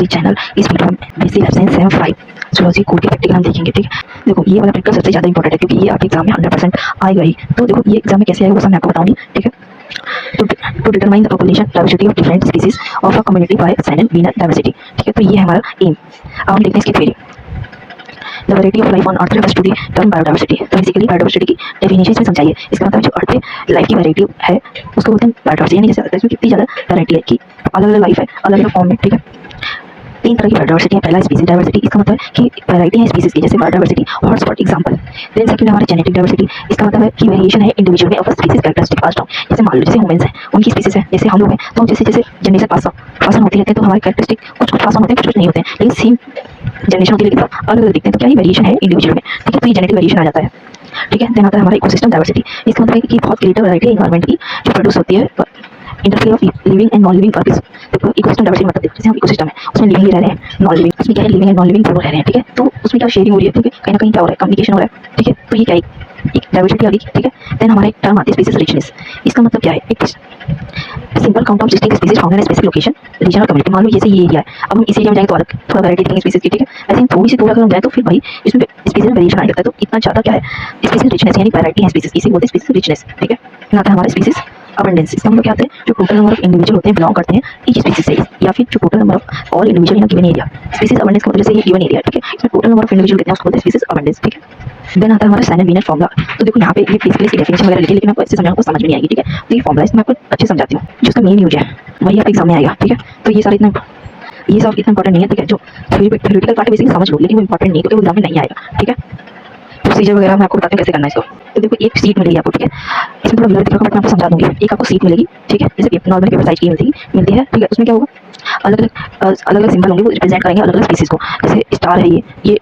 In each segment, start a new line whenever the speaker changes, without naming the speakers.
The channel. इस video में basic life science 75 zoology code के प्रैक्टिकल हम देखेंगे। ठीक है, देखो ये वाला प्रैक्टिकल सबसे ज़्यादा इंपॉर्टेंट है क्योंकि ये आपके एग्जाम में 100% आएगा ही। तो देखो ये एग्जाम में कैसे आएगा वो सब मैं आपको बताऊंगी। ठीक है, to determine the population diversity of different species of a community by Shannon Wiener diversity. ठीक है, तो ये है हमारा एम। अब हम देखते हैं इसकी theory. The variety of life on earth refers to the term biodiversity। तो बेसिकली बायोडाइवर्सिटी की डेफिनेशन इसमें समझाइए। इसका मतलब जो अर्थ पे लाइफ की वैरायटी है उसको बोलते हैं बायोडाइवर्सिटी। यानी जैसे इसमें कितनी ज़्यादा वैरायटी है कि अलग अलग लाइफ है अलग अलग फॉर्म में। ठीक है, तीन तरह की बायोडाइवर्सिटी है। पहला स्पीसीज डाइवर्सिटी, इसका मतलब है कि वैरायटी है स्पीसीज की, जैसे biodiversity hotspot example. Then second हमारा जेनेटिक डाइवर्सिटी, इसका मतलब है कि वेरिएशन है इंडिविजुअल में of species characteristic passed down. जैसे मान लो जैसे ह्यूमंस हैं उनकी स्पीसीज है, जैसे हम लोग हैं तो जैसे जैसे जनरेशन पास ऑन होती रहती है तो हमारे कैरेक्टरिस्टिक कुछ कुछ पास ऑन होते हैं कुछ कुछ नहीं होते हैं, लेकिन सेम जनरेशन होती है लेकिन अलग अलग दिखते हैं। तो क्या ये वेरिएशन है इंडिविजुअल में। ठीक है, तो ये जेनेटिक वेरिएशन आ जाता है। ठीक है, देन आता है हमारा इकोसिस्टम डाइवर्सिटी। इसका मतलब है कि बहुत ग्रेटर वैरायटी है एनवायरनमेंट की जो प्रोड्यूस होती है interplay of living and non living organism. देखो इकोसिस्टम डाइवर्सिटी मतलब देखो जैसे हम इकोसिस्टम है उसमें लिविंग भी रह रहे हैं नॉन लिविंग, उसमें क्या है लिविंग एंड नॉन लिविंग दोनों रह रहे हैं। ठीक है, तो उसमें क्या शेयरिंग हो रही है क्योंकि कहीं ना कहीं क्या हो रहा है कम्युनिकेशन हो रहा है। ठीक है, तो ये क्या है एक डाइवर्सिटी आ गई। ठीक है, देन हमारा एक टर्म आती है स्पीसीज रिचनेस। इसका मतलब क्या है एक simple count of distinct species found in specific location region और कम्युनिटी। मान लो जैसे ये एरिया है, अब हम इस एरिया में जाएंगे तो अलग थोड़ा वैरायटी देखेंगे स्पीसीज की। ठीक है, ऐसे ही थोड़ी सी दूर अगर हम जाए तो फिर भाई इसमें स्पीसीज में वेरिएशन आने लगता है। तो इतना ज़्यादा क्या है स्पीसीज रिचनेस यानी वैरायटी है स्पीसीज, इसी बोलते हैं स्पीसीज रिचनेस। ठीक है, फिर आता है हमारा स्पीसीज अबंडेंस। इसका मतलब क्या होता है जो टोटल नंबर ऑफ इंडिविजुअल होते हैं बिलोंग करते हैं ईच स्पीसीज से, या फिर जो total number of all individual in a given area. Species abundance का मतलब जैसे ये गिवन एरिया। ठीक है, इसमें टोटल नंबर ऑफ इंडिविजुअल कितने हैं उसको बोलते हैं स्पीसीज अबंडेंस। ठीक है, देन आता है हमारा सैनन वीनर फॉर्मूला। तो देखो यहाँ पे ये बेसिकली इसकी डेफिनेशन वगैरह लिखी लेकिन आपको ऐसे समझाना आपको समझ में नहीं आएगी। ठीक है, तो ये फॉर्मूला इसमें आपको अच्छे समझाती हूँ। जिसका मेन यूज है वही आपके एग्जाम में आएगा। ठीक है, तो ये सारा इतना ये सब इतना इंपॉर्टेंट नहीं है। ठीक है, जो थ्योरेटिकल पार्ट है बेसिकली समझ लो लेकिन वो इंपॉर्टेंट नहीं है क्योंकि एग्जाम में नहीं आएगा। ठीक है, प्रोसीजर वगैरह मैं आपको बताती हूँ कैसे करना है इसको। तो देखो एक सीट मिलेगी आपको। ठीक है, इसमें थोड़ा ब्लर दिख रहा है बट मैं आपको समझा दूंगी। एक आपको सीट मिलेगी। ठीक है, जैसे नॉर्मल पेपर साइज की मिलती है। ठीक है, उसमें क्या होगा अलग अलग सिंबल होंगे वो रिप्रेजेंट करेंगे अलग अलग स्पीसीज को। जैसे स्टार है ये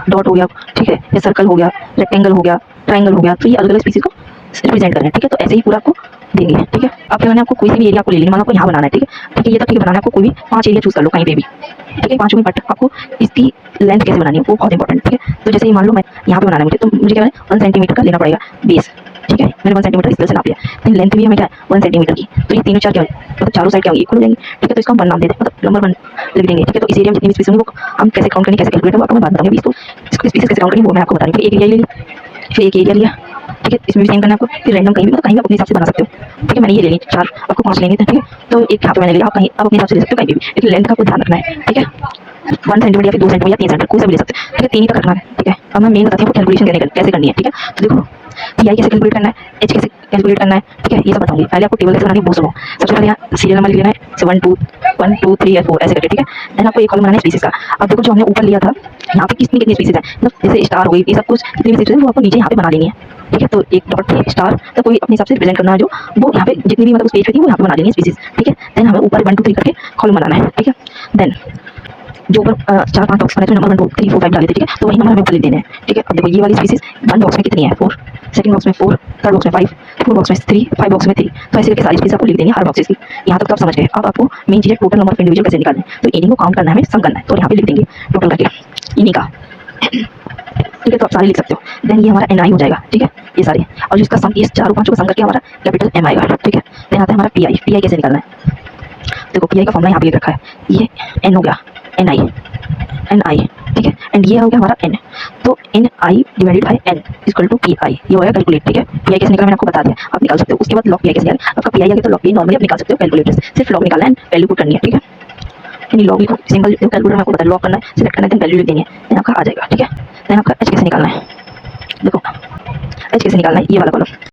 डॉट हो गया। ठीक है, ये सर्कल हो गया, रेक्टेंगल हो गया, ट्रायंगल हो गया, तो ये अलग अलग स्पीसीज को रिप्रेजेंट कर रहे हैं। ठीक है, तो ऐसे ही पूरा आपको देंगे। ठीक है, अब क्या करना है आपको कोई सी भी एरिया को ले लेना, मान आपको यहाँ बनाना है। ठीक है, ठीक है, ये तक ठीक बनाना है आपको कोई भी 5 एरिया चूज कर लो कहीं पे भी। ठीक है, पांचों में बट आपको इसकी लेंथ कैसे बनानी है वो बहुत इंपॉर्टेंट। ठीक है, तो जैसे मान लो मैं यहाँ पे बनाना है मुझे, तो मुझे क्या है 1 सेंटीमीटर का लेना पड़ेगा बेस। ठीक है, मैंने 1 सेंटीमीटर इस तरह से नाप लिया, लेकिन लेंथ भी हमें क्या है 1 सेंटीमीटर की। तो ये तीनों चार क्या मतलब चारों साइड क्या होंगी इक्वल हो जाएंगी। ठीक है, तो इसका हम 1 नाम देते हैं मतलब नंबर 1 लिख देंगे। ठीक है, तो इस एरिया में जितनी भी स्पीसीज होंगी वो हम कैसे काउंट करेंगे कैसे कैलकुलेट होगा आपको मैं बात बताऊंगी। इसको स्पीसीज कैसे काउंट करेंगे वो मैं आपको बता रही हूँ। एक एरिया ले लिया, फिर एक एरिया लिया। ठीक है, इसमें भी सेम करना है आपको, फिर रैंडम कहीं भी मतलब कहीं भी आप अपने हिसाब से बना सकते हो। ठीक है, मैंने ये ले ली 4, आपको 5 लेनी थी। ठीक है, तो एक यहाँ पे मैंने लिया, आप कहीं आप अपने हिसाब से ले सकते हो कहीं भी, लेकिन लेंथ का आपको ध्यान रखना है। ठीक है, 1 सेंटीमीटर या फिर 2 सेंटीमीटर या 3 सेंटीमीटर कोई सा भी ले सकते हैं। ठीक है, 3 ही तक रखना है। ठीक है, अब मैं मेन बताती हूँ कैलकुलेशन कैसे करनी है। ठीक है, तो देखो पी कैसे कैलकुलेट करना है, एच कैसे कैलकुलेट करना है। ठीक है, ये सब बताऊंगी। पहले आपको टेबल कैसे बनानी है वो सुनो। सबसे पहले यहाँ सीरियल नंबर लेना है, 1 2 3 या 4 ऐसे करके। ठीक है, देन आपको एक कॉलम बनाना है स्पीसीज का। अब देखो जो हमने ऊपर लिया था यहाँ पे कितनी कितनी स्पीसीज है, मतलब जैसे स्टार हो गई ये सब कुछ जितनी भी स्पीसीज है वो आपको नीचे यहाँ पे बना लेनी है। ठीक है, तो एक डॉट स्टार तो कोई अपने हिसाब से रिप्रेजेंट करना है जो वो यहाँ पे जितनी भी मतलब उस पेज पे थी वो यहाँ पे बना लेनी है स्पीसीज। ठीक है, देन हमें ऊपर 1 2 3 करके कॉलम बनाना है। ठीक है, देन जो ऊपर 4 5 बॉक्स बनाए थे नंबर 1 2 3 4 5 डाले थे। ठीक है, तो वही नंबर हमें ऊपर लिख देने हैं। ठीक है, अब देखो ये वाली स्पीसीज 1 बॉक्स में कितनी है 4, सेकंड बॉक्स में 4, थर्ड बॉक्स में 5, फोर्थ बॉक्स में 3, 5 बॉक्स में 3। तो ऐसे करके सारी स्पीसीज आपको लिख देनी है हर बॉक्सेस की। यहाँ तक तो आप समझ गए। अब आपको मेन चीज़ है टोटल नंबर ऑफ इंडिविजुअल कैसे निकालना है। तो इन्हीं को काउंट करना है हमें सम करना है, तो यहाँ पे लिख देंगे टोटल करके इन्हीं का। ठीक है, तो आप सारे लिख सकते हो। देन ये हमारा एन आई हो जाएगा। ठीक है, ये सारे और जिसका सम ये चारों पांचों का सम करके हमारा कैपिटल एम आएगा। ठीक है, देन आता है हमारा पी आई कैसे निकालना है। देखो पी आई का फॉर्मूला यहाँ पे लिख रखा है, ये एन हो गया एन आई। ठीक है, एंड ये हो गया हमारा एन, तो N I divided by N equal to P I, ये हो गया कैलकुलेट। ठीक है, पी आई कैसे निकाला मैंने आपको बता दिया, आप निकाल सकते हो। उसके बाद लॉग पी आई कैसे निकाला, आपका पी आई आ गया तो लॉग पी नॉर्मली आप निकाल सकते हो कैलकुलेटर से, सिर्फ लॉग निकालना है एंड वैल्यू पुट करनी है। ठीक है, यानी लॉग लिखो सिंपल कैलकुलेटर में आपको बता लॉग करना है, सिलेक्ट करना है, देन वैल्यू लिख देनी है, देन आपका आ जाएगा। ठीक है, देन आपका एच कैसे निकालना है, देखो एच कैसे निकालना है, ये वाला कॉलम